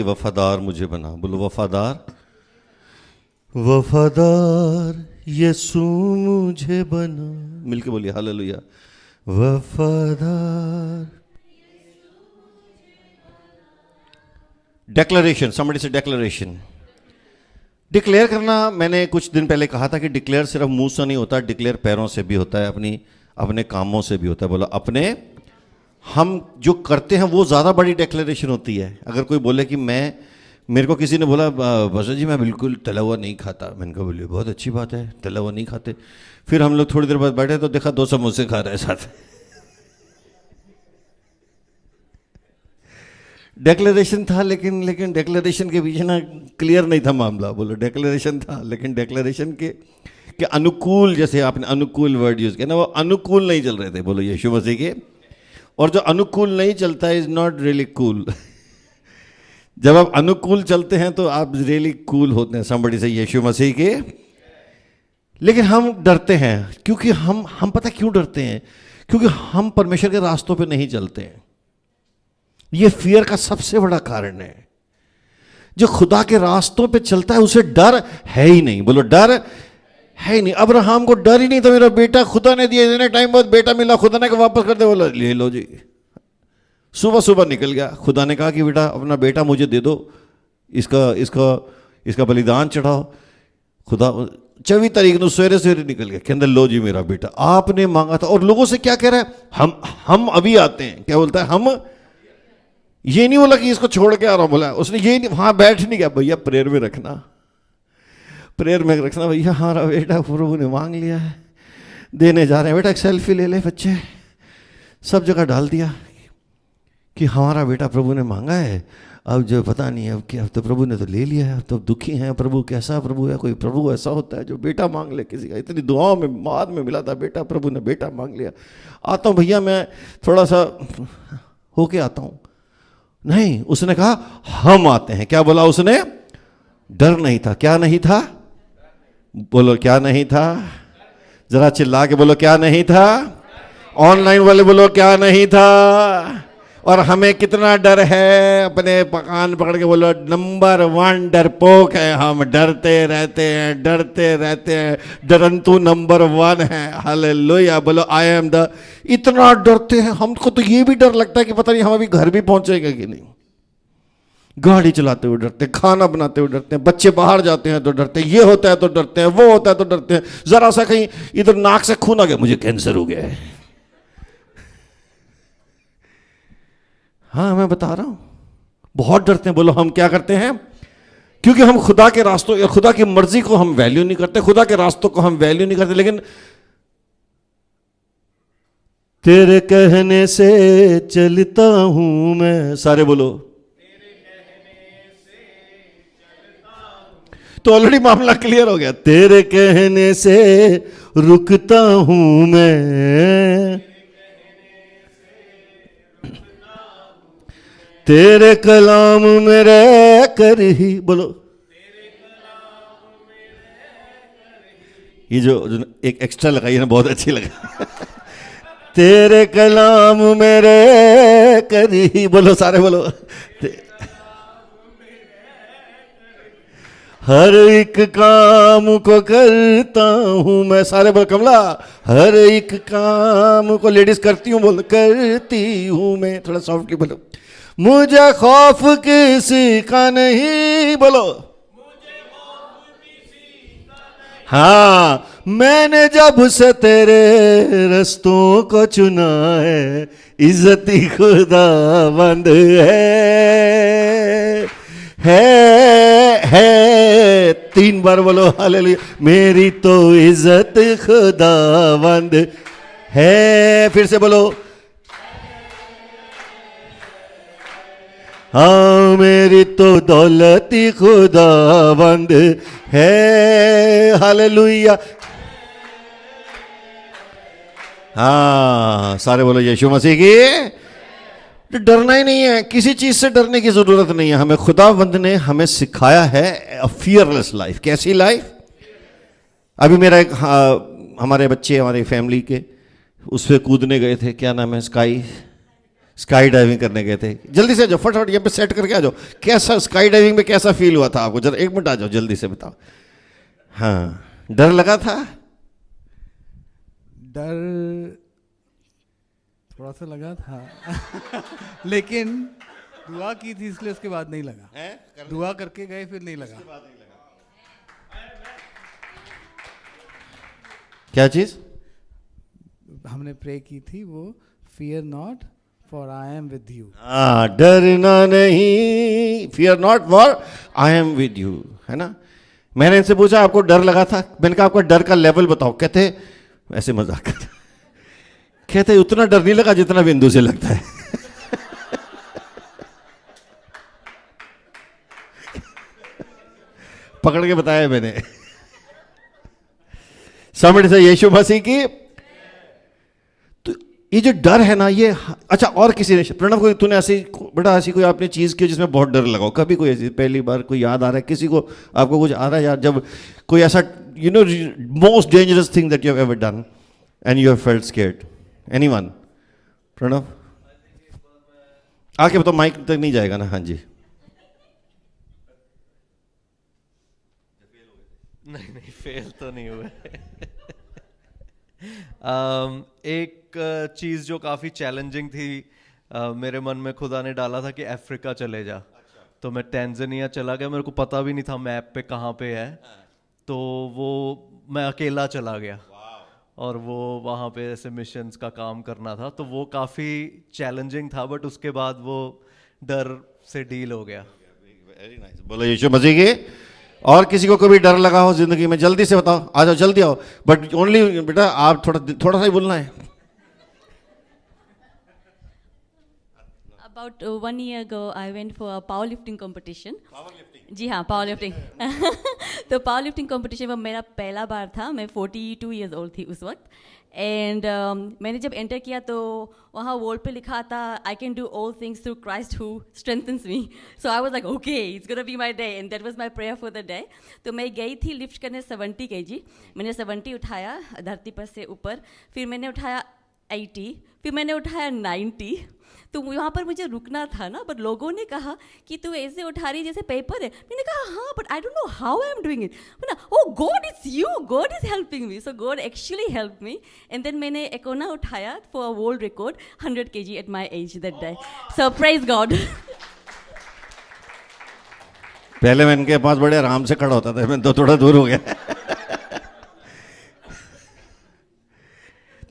वफादार मुझे बना। बोलो वफादार, वफादार यीशु मुझे बना। मिलके बोलिए हालेलुया। वफादार। डिक्लेरेशन, समबडी से डिक्लेरेशन। डिक्लेयर करना, मैंने कुछ दिन पहले कहा था कि डिक्लेयर सिर्फ मुंह से नहीं होता, डिक्लेयर पैरों से भी होता है, अपने कामों से भी होता है। बोलो अपने, हम जो करते हैं वो ज़्यादा बड़ी डिक्लेरेशन होती है। अगर कोई बोले कि मेरे को किसी ने बोला बसर जी मैं बिल्कुल तला हुआ नहीं खाता, मैंने कहा बोलिए बहुत अच्छी बात है, तला हुआ नहीं खाते। फिर हम लोग थोड़ी देर बाद बैठे तो देखा 2 समोसे खा रहे हैं साथ। डिक्लेरेशन था, लेकिन डिक्लेरेशन के पीछे ना क्लियर नहीं था मामला। बोलो डिक्लेरेशन था, लेकिन डिक्लेरेशन के अनुकूल, जैसे आपने अनुकूल वर्ड यूज किया ना, वो अनुकूल नहीं चल रहे थे। बोलो यीशु मसीह के। और जो अनुकूल नहीं चलता है इज नॉट रियली कूल। जब आप अनुकूल चलते हैं तो आप रियली कूल होते हैं। समबडी से यीशु मसीह के। लेकिन हम डरते हैं, क्योंकि हम पता क्यों डरते हैं? क्योंकि हम परमेश्वर के रास्तों पे नहीं चलते हैं। ये फियर का सबसे बड़ा कारण है। जो खुदा के रास्तों पे चलता है उसे डर है ही नहीं। बोलो डर है ही नहीं। अब्राहम को डर ही नहीं था, मेरा बेटा खुदा ने दिया, इतने टाइम बाद बेटा मिला, खुदा ने कहा वापस कर दे। बोला ले लो जी। सुबह सुबह निकल गया। खुदा ने कहा कि बेटा अपना बेटा मुझे दे दो, इसका बलिदान चढ़ाओ। खुदा 24 तारीख को सवेरे सवेरे निकल गया, कहते लो जी मेरा बेटा आपने मांगा था। और लोगों से क्या कह रहा है? हम अभी आते हैं। क्या बोलता है? हम। ये नहीं बोला कि इसको छोड़ के आ रहा हूं, बोला उसने ये नहीं, वहां बैठ नहीं गया। भैया प्रेयर में रखना, प्रेयर में रखना भैया। हमारा बेटा प्रभु ने मांग लिया है, देने जा रहे हैं। बेटा एक सेल्फी ले ले, बच्चे सब जगह डाल दिया कि हमारा बेटा प्रभु ने मांगा है। अब जो पता नहीं है अब क्या, अब तो प्रभु ने तो ले लिया है, अब तो दुखी हैं। प्रभु कैसा प्रभु है? कोई प्रभु ऐसा होता है जो बेटा मांग ले किसी का? इतनी दुआओं में बाद में मिला था बेटा, प्रभु ने बेटा मांग लिया। आता हूँ भैया मैं थोड़ा सा होके आता हूँ। नहीं, उसने कहा हम आते हैं। क्या बोला उसने? डर नहीं था। क्या नहीं था? बोलो क्या नहीं था? जरा चिल्ला के बोलो क्या नहीं था? ऑनलाइन वाले बोलो क्या नहीं था? और हमें कितना डर है? अपने कान पकड़ के बोलो नंबर 1 डरपोक है हम। डरते रहते हैं। डरंतु नंबर 1 है। हालेलुया। बोलो आई एम द। इतना डरते हैं हमको तो ये भी डर लगता है कि पता नहीं हम अभी घर भी पहुंचेगा कि नहीं। गाड़ी चलाते हुए डरते हैं, खाना बनाते हुए डरते हैं, बच्चे बाहर जाते हैं तो डरते हैं, ये होता है तो डरते हैं, वो होता है तो डरते हैं। जरा सा कहीं इधर नाक से खून आ गया, मुझे कैंसर हो गया है। हाँ मैं बता रहा हूं, बहुत डरते हैं। बोलो हम क्या करते हैं? क्योंकि हम खुदा के रास्तों या खुदा की मर्जी को हम वैल्यू नहीं करते, खुदा के रास्तों को हम वैल्यू नहीं करते। लेकिन तेरे कहने से चलता हूं मैं। सारे बोलो तो ऑलरेडी मामला क्लियर हो गया। तेरे कहने से रुकता हूं मैं, तेरे कलाम में रह कर ही। बोलो ये जो एक एक्स्ट्रा लगाई है ना, बहुत अच्छी लगा। तेरे कलाम में रह कर ही। बोलो सारे बोलो हर एक काम को करता हूं मैं। सारे बोल कमला हर एक काम को लेडीज करती हूं। बोल करती हूं मैं। थोड़ा सॉफ्टली बोलो मुझे खौफ किसी का नहीं। बोलो हाँ मैंने जब से तेरे रस्तों को चुना है, इज्जती खुदाबंद है 3 बार बोलो हालेलुया। मेरी तो इज्जत खुदाबंद है। फिर से बोलो हाँ मेरी तो दौलती खुदाबंद है। हालेलुया। हाँ सारे बोलो यीशु मसीह की। तो डरना ही नहीं है, किसी चीज से डरने की जरूरत नहीं है। हमें खुदावंद ने हमें सिखाया है फियरलेस लाइफ। कैसी लाइफ? अभी मेरा एक हमारे बच्चे हमारी फैमिली के उस पर कूदने गए थे, क्या नाम है, स्काई डाइविंग करने गए थे, जल्दी से आ जाओ, फटाफट यहाँ पे सेट करके आ जाओ। कैसा स्काई डाइविंग में कैसा फील हुआ था आपको, जरा 1 मिनट आ जाओ, जल्दी से बताओ। हाँ, डर लगा था? डर थोड़ा सा लगा था लेकिन दुआ की थी इसलिए उसके बाद नहीं लगा। दुआ करके गए फिर नहीं लगा। क्या चीज हमने प्रे की थी वो, fear not for I am with you. हाँ, डरना नहीं, fear not for I am with you, है ना। मैंने इनसे पूछा आपको डर लगा था, मैंने कहा आपका डर का लेवल बताओ। कहते ऐसे मजाक कर, कहते उतना डर नहीं लगा जितना बिंदु से लगता है। पकड़ के बताया मैंने। समझ से यीशु मसीह की। तो ये जो डर है ना, ये अच्छा, और किसी ने प्रणव को तूने ऐसी बेटा ऐसी कोई आपने चीज की जिसमें बहुत डर लगाओ, कभी कोई ऐसी पहली बार कोई याद आ रहा है किसी को, आपको कुछ आ रहा है यार, जब कोई ऐसा you know most dangerous thing that you have ever done and you have felt scared? Anyone? Pranav आके बताओ, माइक तक नहीं जाएगा ना। हाँ जी। नहीं फेल तो नहीं हुए। एक चीज़ जो काफ़ी चैलेंजिंग थी मेरे मन में, खुदा ने डाला था कि अफ्रीका चले जा। तो मैं टैंजानिया चला गया, मेरे को पता भी नहीं था मैप पे कहाँ पे है। तो वो मैं अकेला चला गया और वो वहाँ पे ऐसे मिशंस का काम करना था, तो वो काफ़ी चैलेंजिंग था, बट उसके बाद वो डर से डील हो गया। Very nice. बोलो यीशु मसीह की। और किसी को कभी डर लगा हो जिंदगी में, जल्दी से बताओ, आ जाओ, जल्दी आओ, बट ओनली बेटा आप थोड़ा सा ही बोलना है। About 1 year ago, I went for a powerlifting competition. जी हाँ, powerlifting. तो powerlifting competition में मेरा पहला बार था, मैं 42 years old थी उस वक्त। एंड मैंने जब एंटर किया तो वहाँ वॉल पे लिखा था I can do all things through Christ who strengthens me. So I was like okay, it's gonna be my day, and that was my prayer for the day. तो मैं गई थी लिफ्ट करने 70 kg, मैंने 70 उठाया धरती पर से ऊपर, फिर मैंने उठाया 80, फिर मैंने उठाया 90। तो वहाँ पर मुझे रुकना था ना, बट लोगों ने कहा कि तू ऐसे उठा रही जैसे पेपर है। मैंने कहा हाँ, but I don't know how I am doing it. बोला oh God it's you, God is helping me. So God actually help me, and then मैंने एकोना उठाया for a world record 100 kg at my age that day. So praise God. पहले मैं इनके पास बड़े आराम से खड़ा होता था, मैं तो थोड़ा दूर हो गया।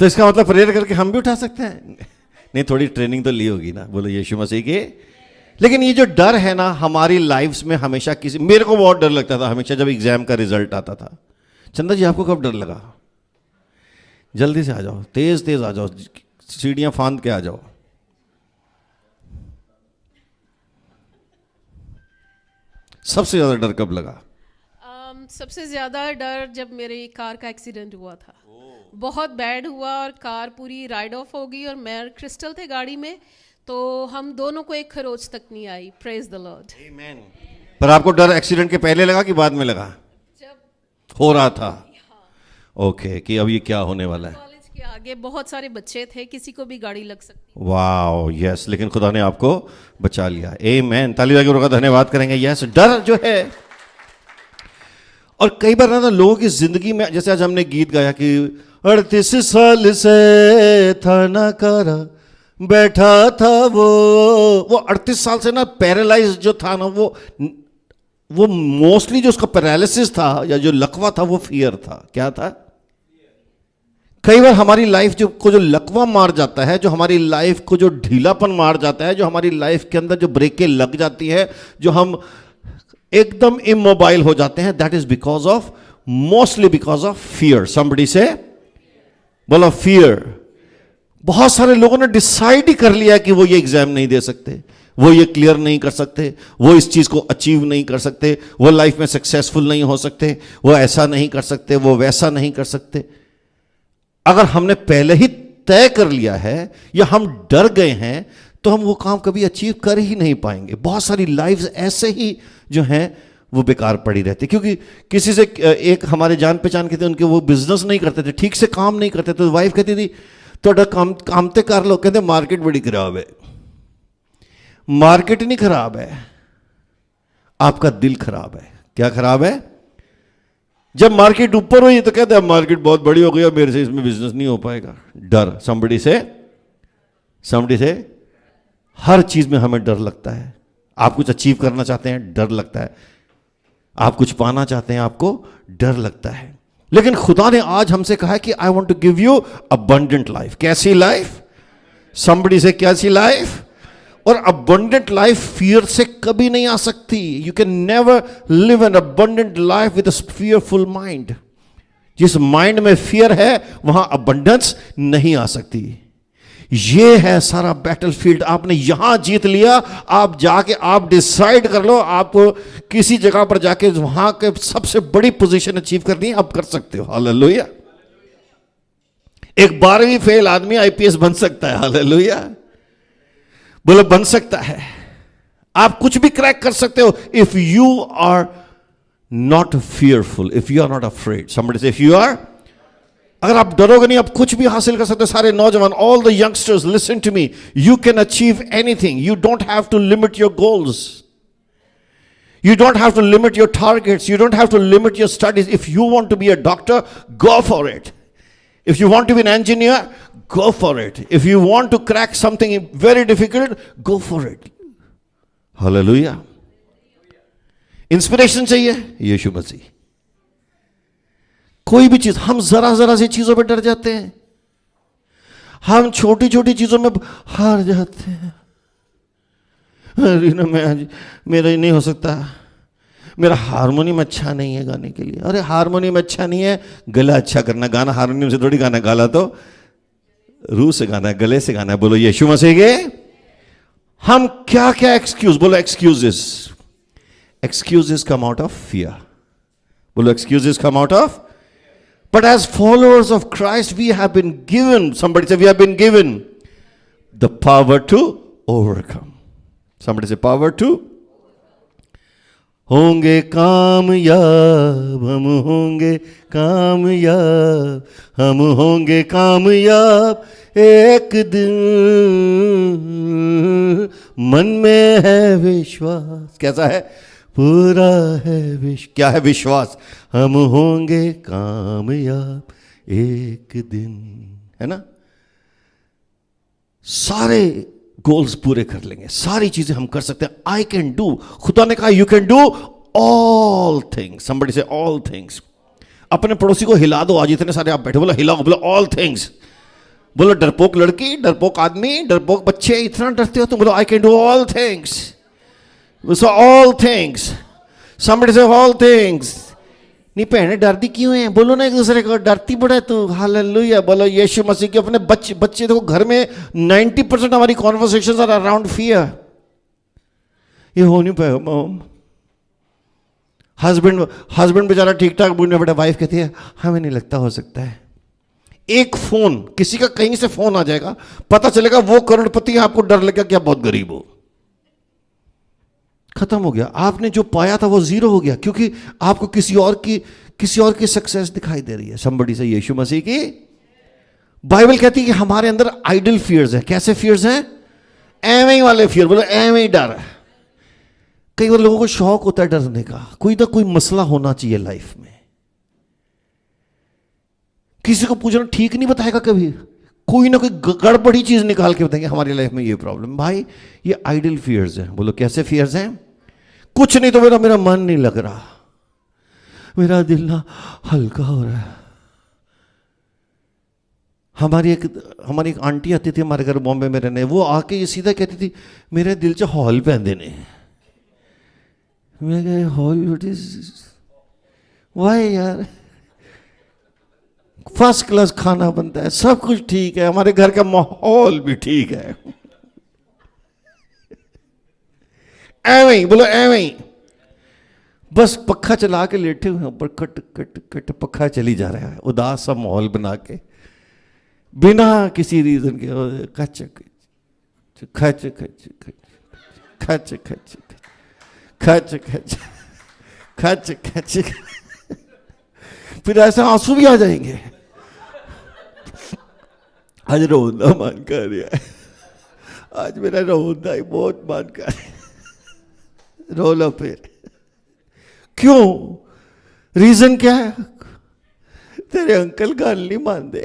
तो इसका मतलब प्रेयर करके हम भी उठा सकते हैं? नहीं, थोड़ी ट्रेनिंग तो ली होगी ना। बोलो यीशु मसीह की। लेकिन ये जो डर है ना हमारी लाइफ्स में हमेशा मेरे को बहुत डर लगता था हमेशा जब एग्जाम का रिजल्ट आता था। चंदा जी आपको कब डर लगा? जल्दी से आ जाओ, तेज तेज आ जाओ, सीढ़ियां फांद के आ जाओ। सबसे ज्यादा डर कब लगा? सबसे ज़्यादा डर जब मेरी कार का एक्सीडेंट हुआ था। बहुत बैड हुआ और कार पूरी राइड ऑफ हो गई और मैं क्रिस्टल थे गाड़ी में, तो हम दोनों को एक खरोच तक नहीं आई। Praise the Lord. आमीन। पर आपको डर एक्सीडेंट के पहले लगा कि बाद में लगा? जब हो रहा था। ओके, कि अब ये क्या होने वाला है। कॉलेज के आगे बहुत सारे बच्चे थे, किसी को भी गाड़ी लग सकती। वाओ यस, लेकिन खुदा ने आपको बचा लिया। आमीन। ताली बजा के धन्यवाद करेंगे। यस, डर जो है, और कई बार ना लोगों की जिंदगी में, जैसे आज हमने गीत गाया कि 38 साल से था ना करा बैठा था वो 38 साल से ना पैरालाइज जो था ना, वो मोस्टली जो उसका पैरालिसिस था या जो लकवा था वो फियर था। क्या था? कई बार हमारी लाइफ को जो लकवा मार जाता है, जो हमारी लाइफ को जो ढीलापन मार जाता है, जो हमारी लाइफ के अंदर जो ब्रेकें लग जाती है, जो हम एकदम इमोबाइल हो जाते हैं, that is because of, mostly because of fear. Somebody से बोलो फियर। बहुत सारे लोगों ने डिसाइड ही कर लिया कि वो ये एग्जाम नहीं दे सकते, वो ये क्लियर नहीं कर सकते, वो इस चीज को अचीव नहीं कर सकते, वो लाइफ में सक्सेसफुल नहीं हो सकते, वो ऐसा नहीं कर सकते, वो वैसा नहीं कर सकते। अगर हमने पहले ही तय कर लिया है या हम डर गए हैं तो हम वो काम कभी अचीव कर ही नहीं पाएंगे। बहुत सारी लाइफ्स ऐसे ही जो हैं वो बेकार पड़ी रहती, क्योंकि किसी से, एक हमारे जान पहचान के थे, उनके वो बिजनेस नहीं करते थे, ठीक से काम नहीं करते थे, तो वाइफ कहती थी थोड़ा काम ते कर लो, कहते मार्केट बड़ी खराब है। मार्केट नहीं खराब है, आपका दिल खराब है। क्या खराब है? जब मार्केट ऊपर हुई तो कहते हैं मार्केट बहुत बड़ी हो गई और मेरे से इसमें बिजनेस नहीं हो पाएगा। डर, somebody से हर चीज में हमें डर लगता है। आप कुछ अचीव करना चाहते हैं, डर लगता है। आप कुछ पाना चाहते हैं, आपको डर लगता है। लेकिन खुदा ने आज हमसे कहा है कि I want to give you abundant life. कैसी लाइफ? somebody से कैसी लाइफ? और अबंडेंट लाइफ फियर से कभी नहीं आ सकती। You can never live an abundant life with a fearful mind. जिस माइंड में फियर है वहां अबंडेंस नहीं आ सकती। ये है सारा बैटलफील्ड। आपने यहां जीत लिया, आप जाके आप डिसाइड कर लो, आपको किसी जगह पर जाके वहां के सबसे बड़ी पोजीशन अचीव करनी है, आप कर सकते हो। हालेलुया। एक 12वीं फेल आदमी आईपीएस बन सकता है। हालेलुया। बोलो बन सकता है। आप कुछ भी क्रैक कर सकते हो if you are not fearful, if you are not afraid. Somebody से इफ यू आर, अगर आप डरोगे नहीं आप कुछ भी हासिल कर सकते हो। सारे नौजवान, all the youngsters, listen to me, you can achieve anything. You don't have to limit your goals, you don't have to limit your targets, you don't have to limit your studies. If you want to be a doctor, go for it. If you want to be an engineer, go for it. If you want to crack something very difficult, go for it. Hallelujah. Inspiration चाहिए? यीशु मसीह। कोई भी चीज, हम जरा जरा सी चीजों पे डर जाते हैं, हम छोटी छोटी चीजों में हार जाते हैं। अरे ना मैं आज, मेरा ही नहीं हो सकता, मेरा हारमोनियम अच्छा नहीं है गाने के लिए। अरे हारमोनियम अच्छा नहीं है, गला अच्छा करना। गाना हारमोनियम से थोड़ी गाना, गाला तो रूह से गाना है, गले से गाना है। बोलो यीशु मसीह के। हम क्या क्या एक्सक्यूज, बोलो excuses. Excuses come out of fear. बोलो excuses come out of. But as followers of Christ we have been given, somebody say we have been given the power to overcome. Somebody say power to। होंगे कामयाब, हम होंगे कामयाब, हम होंगे कामयाब एक दिन, मन में है विश्वास। कैसा है? पूरा है क्या है विश्वास? हम होंगे कामयाब एक दिन, है ना। सारे गोल्स पूरे कर लेंगे, सारी चीजें हम कर सकते हैं। आई कैन डू, खुदा ने कहा you can do all things. Somebody से ऑल थिंग्स। अपने पड़ोसी को हिला दो, आज इतने सारे आप बैठे, बोलो हिलाओ, बोलो ऑल थिंग्स। बोलो डरपोक लड़की, डरपोक आदमी, डरपोक बच्चे, इतना डरते हो तुम, बोलो I can do all things. So all things. Somebody से ऑल थिंग्स। नहीं पहने डरती क्यों है? बोलो ना एक दूसरे को, डरती बड़ा है तू। हालेलुया। बोलो यीशु मसीह के। अपने बच्चे देखो, घर में 90% हमारी कॉन्वर्सेशंस आर अराउंड फियर। ये हो नहीं पाएगा मॉम। हस्बैंड बेचारा ठीक ठाक बोलने बेटा, वाइफ कहती है हमें नहीं लगता हो सकता है। एक फोन, किसी का कहीं से फोन आ जाएगा, पता चलेगा वो करोड़पति है, आपको डर लगेगा कि आप बहुत गरीब हो। खत्म हो गया। आपने जो पाया था वो जीरो हो गया, क्योंकि आपको किसी और की सक्सेस दिखाई दे रही है। somebody से यीशु मसीह की। बाइबल कहती है कि हमारे अंदर आइडल फियर्स है। कैसे फियर्स हैं? एवं ही वाले फियर। बोलो एवं ही डर। कई बार लोगों को शौक होता है डरने का। कोई ना कोई मसला होना चाहिए लाइफ में। किसी को पूछना ठीक नहीं बताएगा कभी, कोई ना कोई गड़बड़ी चीज निकाल के बताएंगे हमारी लाइफ में ये प्रॉब्लम। भाई ये आइडल फियर्स हैं। बोलो कैसे फियर्स हैं? कुछ नहीं तो मेरा मन नहीं लग रहा, मेरा दिल ना हल्का हो रहा है। हमारी एक आंटी आती थी हमारे घर बॉम्बे में रहने, वो आके ये सीधा कहती थी मेरे दिल च हॉल पैंदे ने। मैं कहा हॉल वाई यार, फर्स्ट क्लास खाना बनता है, सब कुछ ठीक है, हमारे घर का माहौल भी ठीक है। एवं ही बोलो एवं ही। बस पक्का चला के लेटे हुए ऊपर, कट कट कट पक्का चली जा रहा है, उदास सा माहौल बना के बिना किसी रीजन के। खच खच खच खच खच खच खच खच खच, फिर ऐसा आंसू भी आ जाएंगे। आज रोना मन कर रहा है, आज मेरा रोना ही बहुत मन कर रो लो फिर। क्यों? रीजन क्या है? तेरे अंकल गाल नहीं मानते।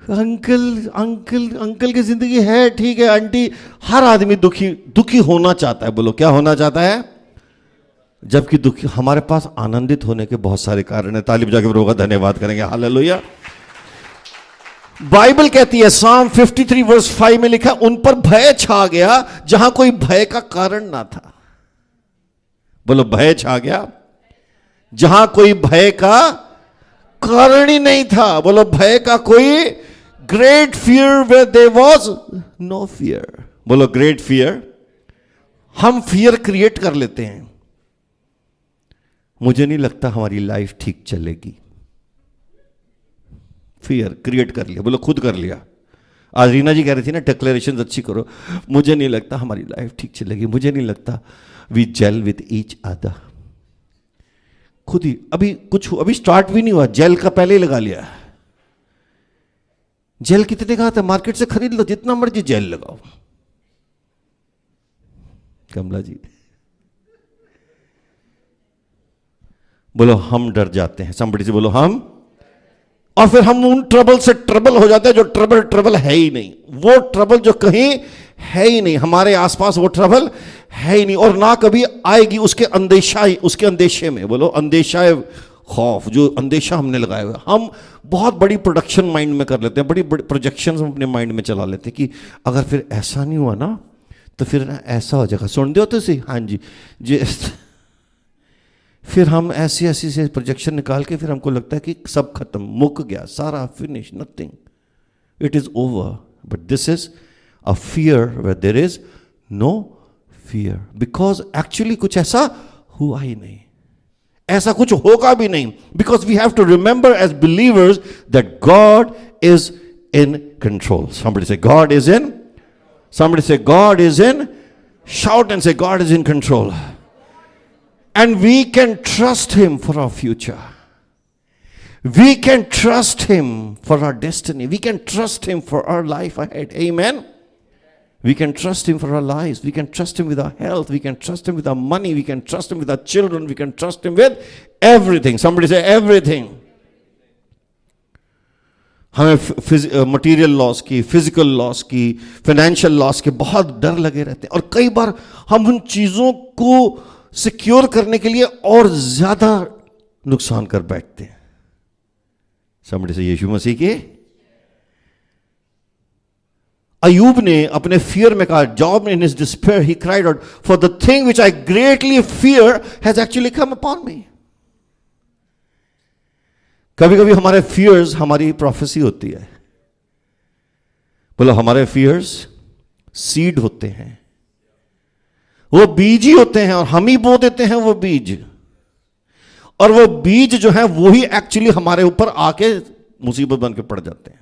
अंकल की जिंदगी है ठीक है आंटी, हर आदमी दुखी होना चाहता है। बोलो क्या होना चाहता है? जबकि दुखी, हमारे पास आनंदित होने के बहुत सारे कारण है। तालिब जाके प्रभु का धन्यवाद करेंगे। हालेलुया। बाइबल कहती है, Psalm 53 वर्स 5 में लिखा, उन पर भय छा गया जहां कोई भय का कारण ना था। बोलो भय छा गया जहां कोई भय का कारण ही नहीं था। बोलो भय का कोई, great fear where there was no fear. बोलो ग्रेट फियर। हम फियर क्रिएट कर लेते हैं। मुझे नहीं लगता हमारी लाइफ ठीक चलेगी। फियर क्रिएट कर लिया। बोलो खुद कर लिया। आज रीना जी कह रही थी ना, डिक्लेरेशन अच्छी करो। मुझे नहीं लगता हमारी लाइफ ठीक चलेगी। मुझे नहीं लगता we gel with each other. खुद ही अभी स्टार्ट भी नहीं हुआ, जेल का पहले ही लगा लिया। जेल कितने का आता है? मार्केट से खरीद लो, जितना मर्जी जेल लगाओ। कमला जी बोलो हम डर जाते हैं। somebody से बोलो हम, और फिर हम उन ट्रबल से ट्रबल हो जाते हैं जो ट्रबल है ही नहीं। वो ट्रबल जो कहीं है ही नहीं, हमारे आसपास वो ट्रबल है ही नहीं और ना कभी आएगी। उसके अंदेशे में, बोलो अंदेशा खौफ, जो अंदेशा हमने लगाया हुआ। हम बहुत बड़ी प्रोडक्शन माइंड में कर लेते हैं, बड़ी बड़ी प्रोजेक्शंस हम अपने माइंड में चला लेते हैं कि अगर फिर ऐसा नहीं हुआ ना तो फिर ना ऐसा हो जाएगा। सुन दो तो सही, हाँ जी फिर हम ऐसी से प्रोजेक्शन निकाल के फिर हमको लगता है कि सब खत्म, मुक गया सारा, finish, nothing, it is over. But this is a fear where there is no fear, because actually कुछ ऐसा हुआ ही नहीं, ऐसा कुछ होगा भी नहीं। Because we have to remember as believers that God is in control. somebody say God is in, somebody say God is in, shout and say God is in control. And we can trust him for our future. We can trust him for our destiny. We can trust him for our life ahead. Amen. We can trust him for our lives. We can trust him with our health. We can trust him with our money. We can trust him with our children. We can trust him with everything. Somebody say everything. हमें material loss की, physical loss की, financial loss के बहुत डर लगे रहते हैं और कई बार हम उन चीजों को सिक्योर करने के लिए और ज्यादा नुकसान कर बैठते हैं। समझे से यीशु मसीह के अयूब ने अपने फियर में कहा, job in his despair he cried out for the thing which I greatly fear has actually come upon मी। कभी कभी हमारे फियर्स हमारी प्रोफेसी होती है। बोलो हमारे फियर्स सीड होते हैं, वो बीज ही होते हैं और हम ही बो देते हैं वो बीज, और वो बीज जो है वो ही एक्चुअली हमारे ऊपर आके मुसीबत बन के पड़ जाते हैं।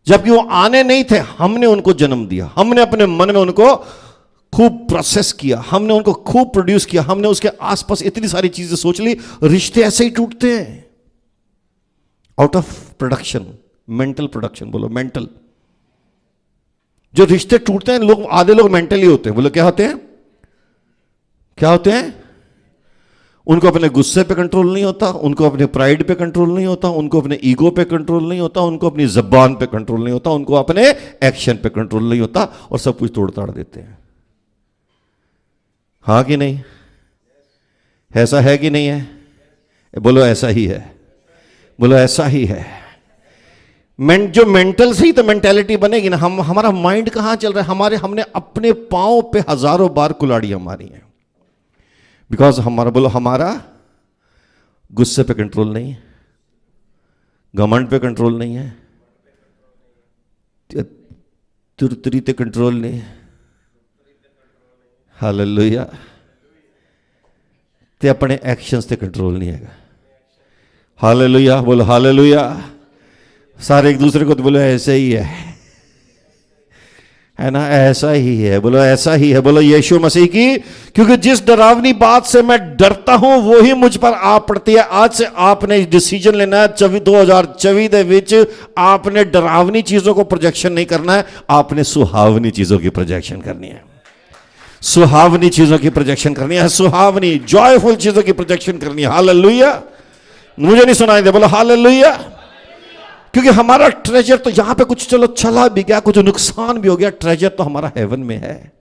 जबकि वो आने नहीं थे, हमने उनको जन्म दिया, हमने अपने मन में उनको खूब प्रोसेस किया, हमने उनको खूब प्रोड्यूस किया, हमने उसके आसपास इतनी सारी चीजें सोच ली। रिश्ते ऐसे ही टूटते हैं out of production, mental production. बोलो मेंटल। जो रिश्ते टूटते हैं, लोग आधे लोग मेंटली होते हैं। बोलो क्या होते हैं? क्या होते हैं? उनको अपने गुस्से पे कंट्रोल नहीं होता, उनको अपने प्राइड पे कंट्रोल नहीं होता, उनको अपने ईगो पे कंट्रोल नहीं होता, उनको अपनी जबान पे कंट्रोल नहीं होता, उनको अपने एक्शन पे कंट्रोल नहीं होता और सब कुछ तोड़ ताड़ देते हैं। हाँ कि नहीं? ऐसा है कि नहीं है? बोलो ऐसा ही है। बोलो ऐसा ही है। जो मेंटल से ही तो मेंटेलिटी बनेगी ना। हमारा माइंड कहां चल रहा है? हमने अपने पांव पे हजारों बार कुल्हाड़ियां मारी हैं। बिकॉज हमारा गुस्से पे कंट्रोल नहीं है, घमंड पे कंट्रोल नहीं है, तुरतरी पे कंट्रोल नहीं है। हालेलुया। ते अपने एक्शंस पे कंट्रोल नहीं है। हालेलुया। बोलो हालेलुया। सारे एक दूसरे को तो बोलो ऐसे ही है, है ना, ऐसा ही है, बोलो ऐसा ही है, बोलो यीशु मसीह की, क्योंकि जिस डरावनी बात से मैं डरता हूं वो ही मुझ पर आ पड़ती है। आज से आपने डिसीजन लेना है 2024 ਦੇ ਵਿੱਚ आपने डरावनी चीजों को प्रोजेक्शन नहीं करना है, आपने सुहावनी चीजों की प्रोजेक्शन करनी है, सुहावनी चीजों की प्रोजेक्शन करनी है, सुहावनी जॉयफुल चीजों की प्रोजेक्शन करनी है। हालेलुया, मुझे नहीं सुनाई दे, बोलो हालेलुया। क्योंकि हमारा ट्रेजर तो यहां पे कुछ चलो चला भी गया, कुछ नुकसान भी हो गया, ट्रेजर तो हमारा हेवन में है।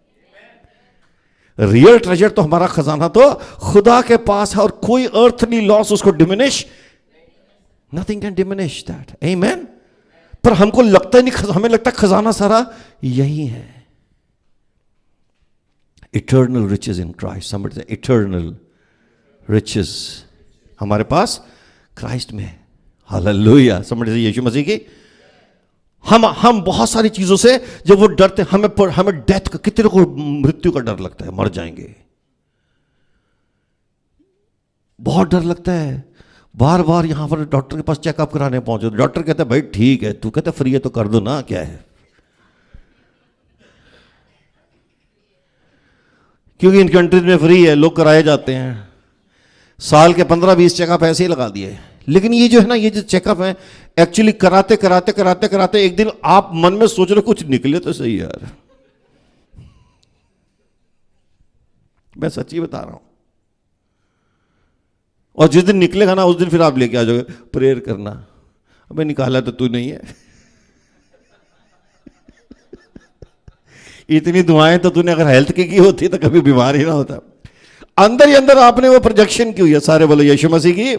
रियल ट्रेजर तो हमारा खजाना तो खुदा के पास है, और कोई अर्थली लॉस उसको diminish, nothing can diminish that, amen. पर हमको लगता ही नहीं, हमें लगता खजाना सारा यही है। इटर्नल रिचेस इन क्राइस्ट, समझ से इटर्नल रिचेस हमारे पास क्राइस्ट में है। हालेलुया, समझ से यीशु मसीह की। हम बहुत सारी चीजों से जब वो डरते, हमें डेथ का, कितने को मृत्यु का डर लगता है, मर जाएंगे, बहुत डर लगता है। बार बार यहां पर डॉक्टर के पास चेकअप कराने पहुंचे, डॉक्टर कहता है भाई ठीक है, तू कहता फ्री है तो कर दो ना, क्या है। क्योंकि इन कंट्रीज में फ्री है, लोग कराए जाते हैं, साल के 15-20 चेकअप ऐसे ही लगा दिए। लेकिन ये जो है ना, ये जो चेकअप है, एक्चुअली कराते कराते कराते कराते एक दिन आप मन में सोच रहे कुछ निकले तो सही यार, मैं सच्ची बता रहा हूं। और जिस दिन निकलेगा ना, उस दिन फिर आप लेके आ जाओगे, प्रेयर करना, अबे निकाला तो तू नहीं है, इतनी दुआएं तो तूने अगर हेल्थ की होती तो कभी बीमार ही ना होता। अंदर ही अंदर आपने वो प्रोजेक्शन की हुई है। सारे बोलो यीशु मसीह की।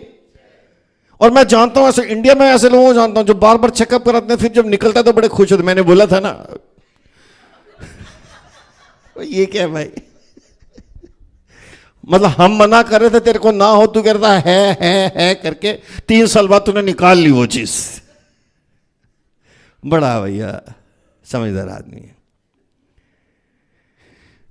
और मैं जानता हूं ऐसे इंडिया में ऐसे लोगों को जानता हूं जो बार बार चेकअप कराते हैं, फिर जब निकलता है तो बड़े खुश होते। मैंने बोला था ना ये क्या है भाई, मतलब हम मना कर रहे थे तेरे को ना हो, तू कह रहा है करके 3 साल बाद तूने निकाल ली वो चीज। बड़ा भैया समझदार आदमी है।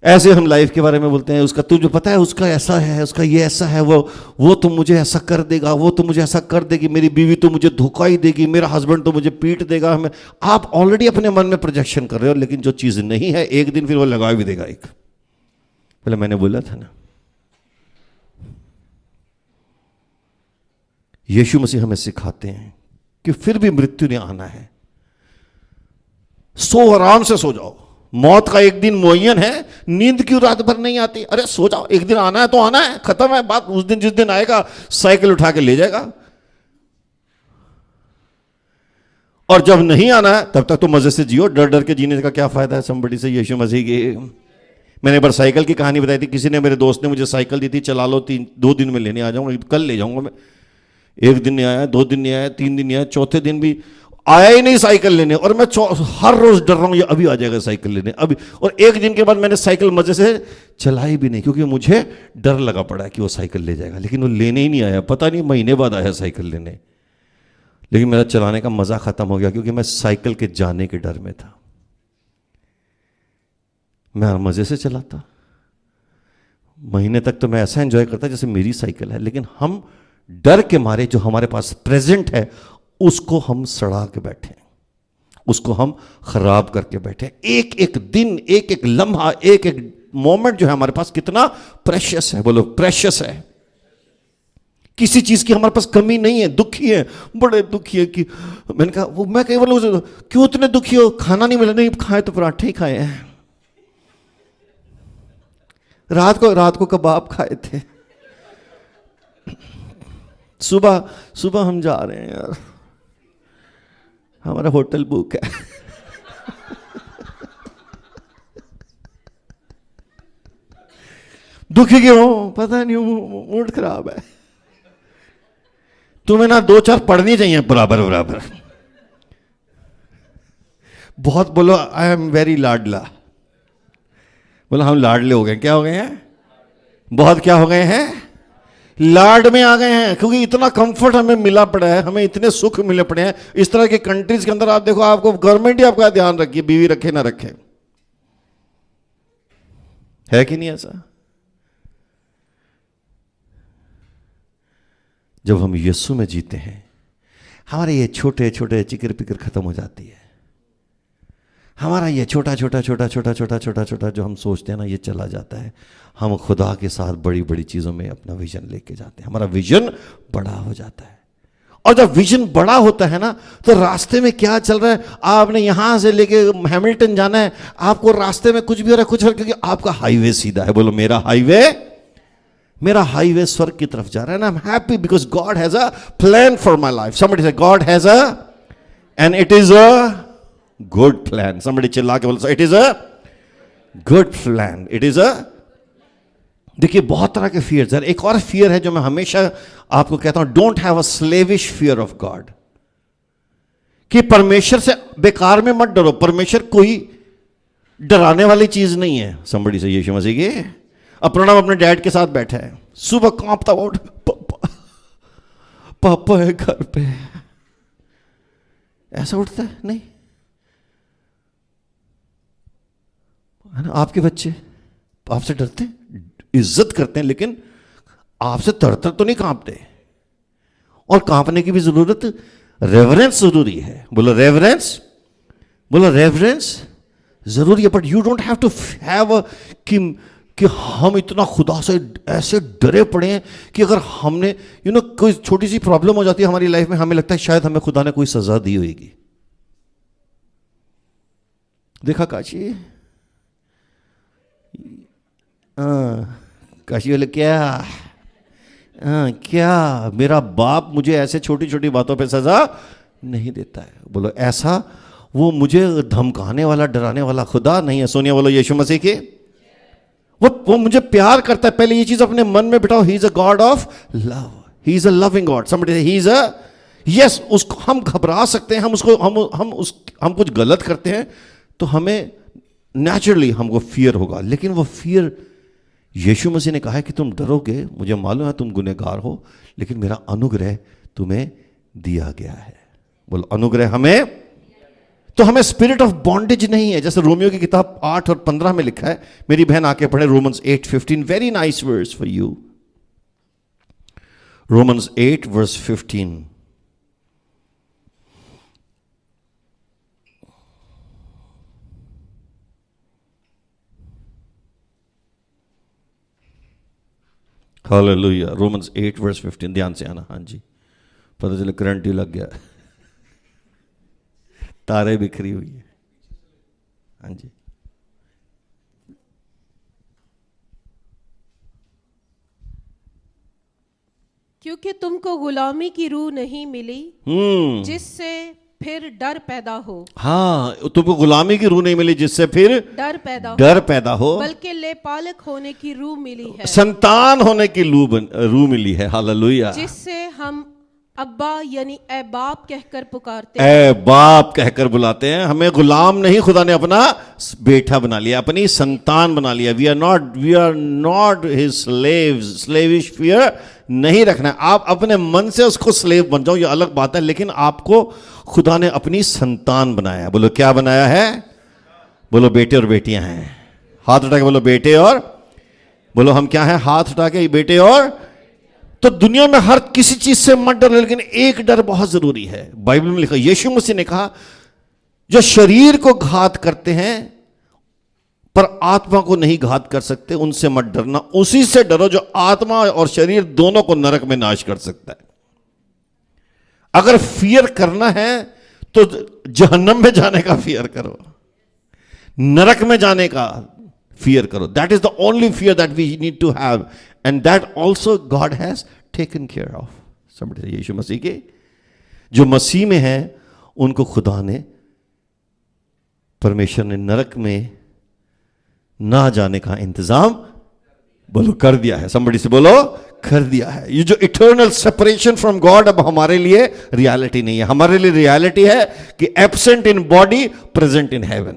ऐसे हम लाइफ के बारे में बोलते हैं, उसका तुझे पता है, उसका ऐसा है, उसका ये ऐसा है, वो तो मुझे ऐसा कर देगा, वो तो मुझे ऐसा कर देगी, मेरी बीवी तो मुझे धोखा ही देगी, मेरा हस्बैंड तो मुझे पीट देगा। हमें आप ऑलरेडी अपने मन में प्रोजेक्शन कर रहे हो, लेकिन जो चीज नहीं है एक दिन फिर वो लगा भी देगा। एक पहले मैंने बोला था ना, यीशु मसीह हमें सिखाते हैं कि फिर भी मृत्यु ने आना है, सो आराम से सो जाओ, मौत का एक दिन मुअय्यन है, नींद क्यों रात भर नहीं आती? अरे सो जाओ, एक दिन आना है तो आना है, खत्म है बात। उस दिन जिस दिन आएगा साइकिल उठा के ले जाएगा, और जब नहीं आना है तब तक तो मजे से जियो। डर डर के जीने का क्या फायदा है? संबड़ी से यीशु मसीह की। मैंने एक बार साइकिल की कहानी बताई थी, किसी ने, मेरे दोस्त ने मुझे साइकिल दी थी, चला लो, 2 दिन में लेने आ जाऊंगा, कल ले जाऊंगा मैं। 1 दिन नहीं आया, 2 दिन नहीं आया, 3 दिन नहीं आया, चौथे दिन भी आया ही नहीं साइकिल लेने। और मैं हर रोज डर रहा हूं ये अभी आ जाएगा साइकिल लेने, अभी। और 1 दिन के बाद मैंने साइकिल मजे से चलाई भी नहीं, क्योंकि मुझे डर लगा पड़ा कि वो साइकिल ले जाएगा। लेकिन वो लेने ही नहीं आया, पता नहीं महीने बाद आया साइकिल लेने। लेकिन मेरा चलाने का मजा खत्म हो गया, क्योंकि मैं साइकिल के जाने के डर में था। मैं मजे से चलाता, महीने तक तो मैं ऐसा एंजॉय करता जैसे मेरी साइकिल है। लेकिन हम डर के मारे जो हमारे पास प्रेजेंट है उसको हम सड़ा के बैठे, उसको हम खराब करके बैठे। एक एक दिन, एक एक लम्हा, एक एक मोमेंट जो है हमारे पास कितना प्रेशियस है। बोलो प्रेशियस है। किसी चीज की हमारे पास कमी नहीं है। दुखी है, बड़े दुखी है कि मैंने कहा, वो मैं कई बार लोगों से, क्यों इतने दुखी हो? खाना नहीं मिला? नहीं खाए तो पराठे ही खाए हैं। रात को कबाब खाए थे। सुबह हम जा रहे हैं यार, हमारा होटल बुक है। दुखी क्यों? पता नहीं, मूड खराब है। तुम्हें ना 2-4 पढ़नी चाहिए बराबर बराबर। बहुत बोलो आई एम वेरी लाडला। बोलो हम लाडले हो गए। क्या हो गए हैं? बहुत क्या हो गए हैं? लाड में आ गए हैं। क्योंकि इतना कंफर्ट हमें मिला पड़ा है, हमें इतने सुख मिले पड़े हैं। इस तरह के कंट्रीज के अंदर आप देखो, आपको गवर्नमेंट ही आपका ध्यान रखिए, बीवी रखे ना रखे, है कि नहीं ऐसा? जब हम यीशु में जीते हैं, हमारे ये छोटे छोटे चिकर पिकर खत्म हो जाती है। हमारा ये छोटा छोटा छोटा छोटा छोटा छोटा छोटा जो हम सोचते हैं ना, ये चला जाता है। हम खुदा के साथ बड़ी बड़ी चीज़ों में अपना विजन लेके जाते हैं, हमारा विजन बड़ा हो जाता है। और जब विजन बड़ा होता है ना, तो रास्ते में क्या चल रहा है, आपने यहां से लेके हैमिल्टन जाना है, आपको रास्ते में कुछ भी हो रहा है, कुछ हो रहा है, क्योंकि आपका हाईवे सीधा है। बोलो मेरा हाईवे स्वर्ग की तरफ जा रहा है ना। I am happy because God has a plan for my life. Somebody से God has a, and it is a good plan. Somebody चिल्ला के बोलो it is a good plan, it is a. देखिए बहुत तरह के फियर्स है। एक और फियर है जो मैं हमेशा आपको कहता हूं, don't have a slavish fear of God, कि परमेश्वर से बेकार में मत डरो। परमेश्वर कोई डराने वाली चीज नहीं है। समबड़ी से यीशु मसीह के अपना अपने डैड के साथ बैठा है, सुबह कांपता हुआ पापा है घर पे, ऐसा उठता है नहीं है ना। आपके बच्चे आपसे डरते हैं, इज्जत करते हैं, लेकिन आपसे तरतर तो नहीं कांपते। और कांपने की भी जरूरत, रेवरेंस जरूरी है। बोलो रेवरेंस जरूरी है। But you don't have to have कि हम इतना खुदा से ऐसे डरे पड़े हैं कि अगर हमने कोई छोटी सी प्रॉब्लम हो जाती है हमारी लाइफ में, हमें लगता है शायद हमें खुदा ने कोई सजा दी होगी। देखा काशी, काशी बोले क्या मेरा बाप मुझे ऐसे छोटी छोटी बातों पे सजा नहीं देता है। बोलो ऐसा वो मुझे धमकाने वाला डराने वाला खुदा नहीं है। सोनिया बोलो यीशु मसीह के, वो मुझे प्यार करता है। पहले ये चीज अपने मन में बिठाओ, he is a God of love, he is a loving God. Somebody he is a, yes, उसको हम घबरा सकते हैं, हम कुछ गलत करते हैं तो हमें नेचुरली हमको फियर होगा, लेकिन वो फियर यीशु मसीह ने कहा है कि तुम डरोगे, मुझे मालूम है तुम गुनहगार हो, लेकिन मेरा अनुग्रह तुम्हें दिया गया है। बोलो अनुग्रह हमें, तो हमें स्पिरिट ऑफ बॉन्डेज नहीं है। जैसे रोमियो की किताब 8 और 15 में लिखा है, मेरी बहन आके पढ़े Romans 8:15, very nice verse for you. Romans 8:15। Hallelujah. Romans 8:15, ध्यान से आना। हाँ जी, पता चले करंट ही लग गया, तारे बिखरी हुई है। हाँ जी, क्योंकि तुमको गुलामी की रूह नहीं मिली जिससे फिर डर पैदा हो। हाँ, तुमको गुलामी की रूह नहीं मिली जिससे फिर डर पैदा हो, बल्कि लेपालक होने की रूह मिली है, संतान होने की रूह मिली है। हालेलुया। जिससे हम अब्बा यानी ए बाप कहकर पुकारते हैं, ए बाप कहकर बुलाते हैं। हमें गुलाम नहीं, खुदा ने अपना बेटा बना लिया, अपनी संतान बना लिया। We are not his slaves. Slavish fear नहीं रखना है। आप अपने मन से उसको स्लेव बन जाओ, ये अलग बात है, लेकिन आपको खुदा ने अपनी संतान बनाया। बोलो क्या बनाया है? बोलो बेटे और बेटियां हैं। हाथ उठा के बोलो बेटे और, बोलो हम क्या हैं? हाथ उठा के बेटे और। तो दुनिया में हर किसी चीज से मत डरो, लेकिन एक डर बहुत जरूरी है। बाइबल में लिखा, यीशु मसीह ने कहा जो शरीर को घात करते हैं पर आत्मा को नहीं घात कर सकते, उनसे मत डरना, उसी से डरो जो आत्मा और शरीर दोनों को नरक में नाश कर सकता है। अगर फियर करना है तो जहन्नम में जाने का फियर करो, नरक में जाने का फियर करो। That is the only fear that we need to have, and that also God has taken care of. समझे? यीशु मसीह के जो मसीह में है उनको खुदा ने, परमेश्वर ने नरक में ना जाने का इंतजाम बोलो कर दिया है। समबड़ी से बोलो कर दिया है। ये जो इटर्नल सेपरेशन फ्रॉम गॉड अब हमारे लिए रियलिटी नहीं है। हमारे लिए रियलिटी है कि absent in body present in heaven.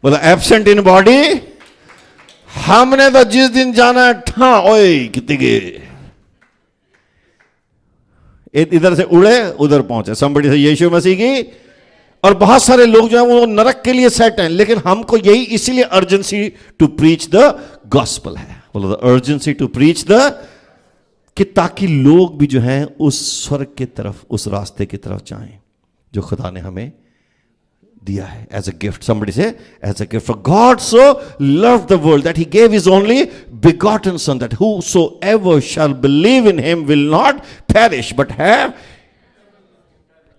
बोलो एब्सेंट इन बॉडी। हमने तो जिस दिन जाना है ठा ओए कितने गए, इधर से उड़े उधर पहुंचे। समबड़ी से यीशु मसीह की। और बहुत सारे लोग जो हैं वो नरक के लिए सेट हैं, लेकिन हमको यही इसीलिए urgency to preach the gospel है। बोलो the urgency to preach the, कि ताकि लोग भी जो हैं उस स्वर्ग की तरफ, उस रास्ते की तरफ जाएं जो खुदा ने हमें दिया है एज अ गिफ्ट. समबडी से as a gift. For God so loved the world that he gave his only begotten son that whosoever shall believe in him will not perish but have.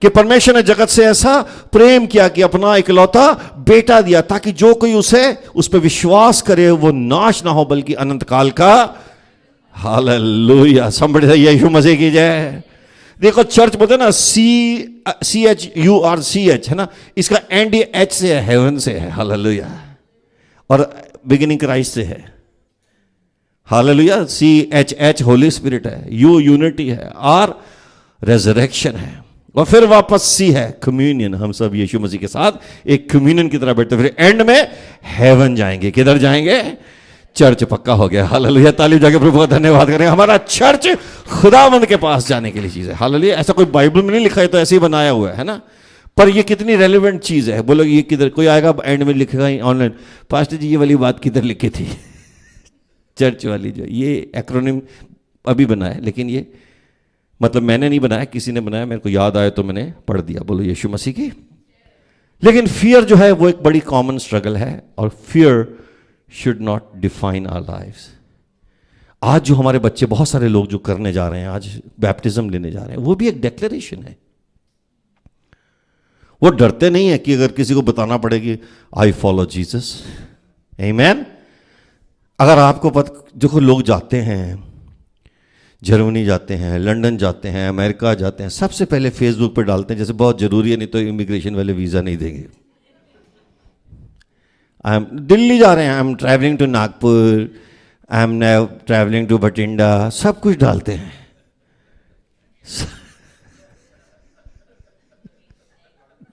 कि परमेश्वर ने जगत से ऐसा प्रेम किया कि अपना इकलौता बेटा दिया ताकि जो कोई उस पर विश्वास करे वो नाश ना हो बल्कि अनंत काल का. हालेलुया. समबडी से यीशु मसीह की जय. देखो चर्च बोलते हैं ना CHURCH है ना, इसका एंड एच से है, हेवन से है. हालेलुया. और बिगिनिंग क्राइस्ट से है. हालेलुया. CHH होली स्पिरिट है, U यूनिटी है, R रेजरेक्शन है, और फिर वापस C है कम्युनियन. हम सब यीशु मसीह के साथ एक कम्युनियन की तरह बैठते, फिर एंड में हेवन जाएंगे. किधर जाएंगे? चर्च पक्का हो गया. हालेलुया. तालीम जाके प्रभु का धन्यवाद करें. हमारा चर्च खुदावंद के पास जाने के लिए चीज है. हालेलुया. ऐसा कोई बाइबल में नहीं लिखा है, तो ऐसे ही बनाया हुआ है ना, पर ये कितनी रेलेवेंट चीज है. बोलो ये किधर, कोई आएगा एंड में लिखेगा ऑनलाइन, पास्टर जी ये वाली बात किधर लिखी थी? चर्च वाली जो ये एक्रोनिम अभी बना है, लेकिन ये मतलब मैंने नहीं बनाया, किसी ने बनाया, मेरे को याद आया तो मैंने पढ़ दिया. बोलो यीशु मसीह की. लेकिन फियर जो है वो एक बड़ी कॉमन स्ट्रगल है, और fear should not define our lives. आज जो हमारे बच्चे, बहुत सारे लोग जो करने जा रहे हैं, आज बैप्टिज्म लेने जा रहे हैं, वो भी एक डिक्लेरेशन है. वो डरते नहीं है कि अगर किसी को बताना पड़े कि आई फॉलो जीसस. आमीन. अगर आपको पता, देखो लोग जाते हैं, जर्मनी जाते हैं, लंदन जाते हैं, अमेरिका जाते हैं, सबसे पहले फेसबुक पे डालते हैं जैसे बहुत जरूरी है, नहीं तो इमिग्रेशन वाले वीजा नहीं देंगे. दिल्ली जा रहे हैं, I am travelling to Nagpur, I am now travelling to Bathinda, सब कुछ डालते हैं.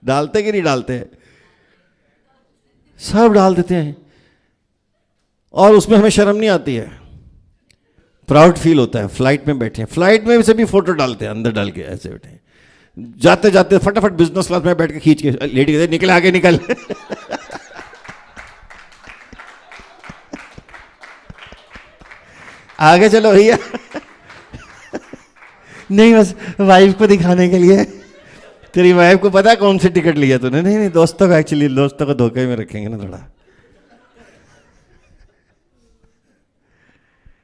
डालते कि नहीं डालते? सब डाल देते हैं, और उसमें हमें शर्म नहीं आती है, प्राउड फील होता है. फ्लाइट में बैठे हैं, फ्लाइट में से भी फोटो डालते हैं, अंदर डाल के ऐसे बैठे हैं. जाते जाते फटाफट बिजनेस क्लास में बैठ के खींच के लेडी कहते निकल आगे निकल. आगे चलो भैया. नहीं बस वाइफ को दिखाने के लिए. तेरी वाइफ को पता है कौन सी टिकट लिया तूने? नहीं नहीं, दोस्तों का, एक्चुअली दोस्तों को धोखे में रखेंगे ना थोड़ा.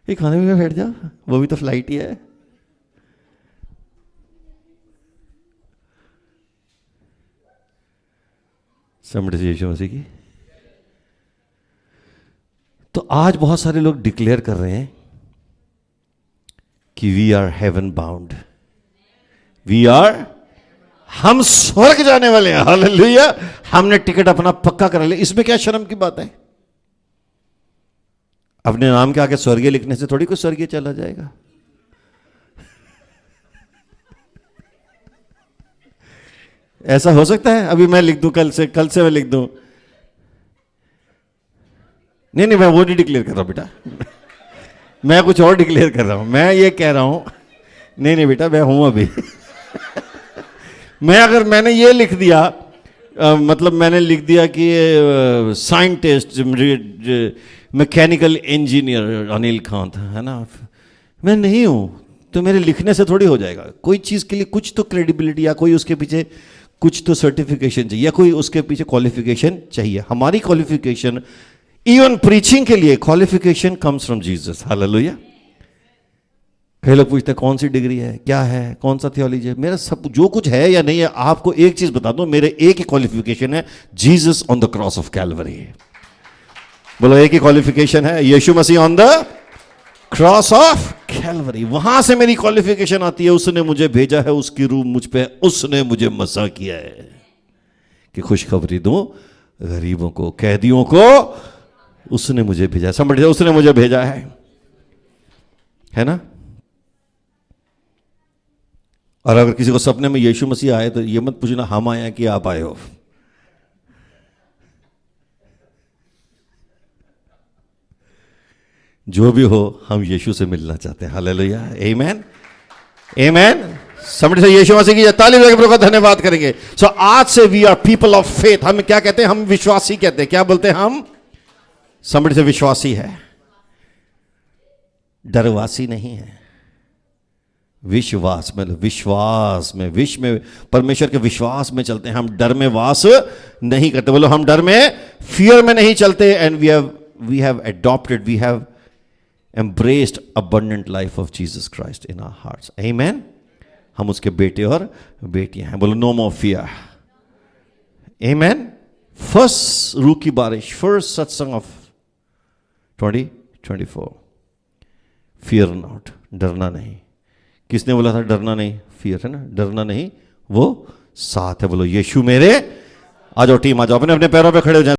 ये खाने में बैठ जाओ, वो भी तो फ्लाइट ही है. समझ यीशु मसीह की. तो आज बहुत सारे लोग डिक्लेयर कर रहे हैं कि we are heaven bound, we are, हम स्वर्ग जाने वाले हैं. हालेलुया. हमने टिकट अपना पक्का करा लिया. इसमें क्या शर्म की बात है? अपने नाम के आगे स्वर्गीय लिखने से थोड़ी कोई स्वर्गीय चला जाएगा. ऐसा हो सकता है? अभी मैं लिख दूं, कल से मैं लिख दूं. नहीं नहीं, मैं वो नहीं डिक्लेयर कर रहा बेटा. मैं कुछ और डिक्लेयर कर रहा हूं. मैं ये कह रहा हूं, नहीं नहीं बेटा, मैं हूं अभी. मैं अगर मैंने ये लिख दिया, मतलब मैंने लिख दिया कि scientist, mechanical engineer Anil Khan था, है ना, मैं नहीं हूं, तो मेरे लिखने से थोड़ी हो जाएगा. कोई चीज के लिए कुछ तो क्रेडिबिलिटी, या कोई उसके पीछे कुछ तो सर्टिफिकेशन चाहिए, या कोई उसके पीछे क्वालिफिकेशन चाहिए. हमारी क्वालिफिकेशन, इवन प्रीचिंग के लिए qualification comes from Jesus. Hallelujah. कई लोग पूछते हैं कौन सी डिग्री है, क्या है, कौन सा थियोलॉजी है. मेरा सब जो कुछ है या नहीं है, आपको एक चीज बता दूं, मेरे एक ही क्वालिफिकेशन है, Jesus on the cross of Calvary. बोलो एक ही क्वालिफिकेशन है, यीशु मसीह on the cross of Calvary. वहां से मेरी क्वालिफिकेशन आती है, उसने मुझे भेजा है, उसकी रूह मुझ पे, उसने मुझे मसा किया है कि खुशखबरी दूं गरीबों को, कैदियों को. उसने मुझे भेजा है. समझ, उसने मुझे भेजा है ना. और अगर किसी को सपने में यीशु मसीह आए तो ये मत पूछना हम आए हैं कि आप आए हो. जो भी हो, हम यीशु से मिलना चाहते हैं. हालेलुया. आमीन. आमीन. समझ से यीशु मसीह की ताली बजा के प्रभु का धन्यवाद करेंगे. सो आज से we are people of faith. हम क्या कहते हैं? हम विश्वासी कहते हैं. क्या बोलते हैं हम? समझ से विश्वासी है, डरवासी नहीं है. विश्वास में, विश्वास में, विश्व में, परमेश्वर के विश्वास में चलते हैं, हम डर में वास नहीं करते। बोलो हम डर में, फियर में नहीं चलते। And we have adopted, we have embraced abundant life of Jesus Christ in our hearts. Amen. हम उसके बेटे और बेटियां हैं। बोलो no more fear. Amen. First रूह की बारिश, फर्स्ट सत्संग ऑफ 2024। फियर नॉट, डरना नहीं। किसने बोला था डरना नहीं? फियर है ना, डरना नहीं, वो साथ है। बोलो यीशु मेरे। आ जाओ टीम, आ जाओ, अपने अपने पैरों पे खड़े हो जाए।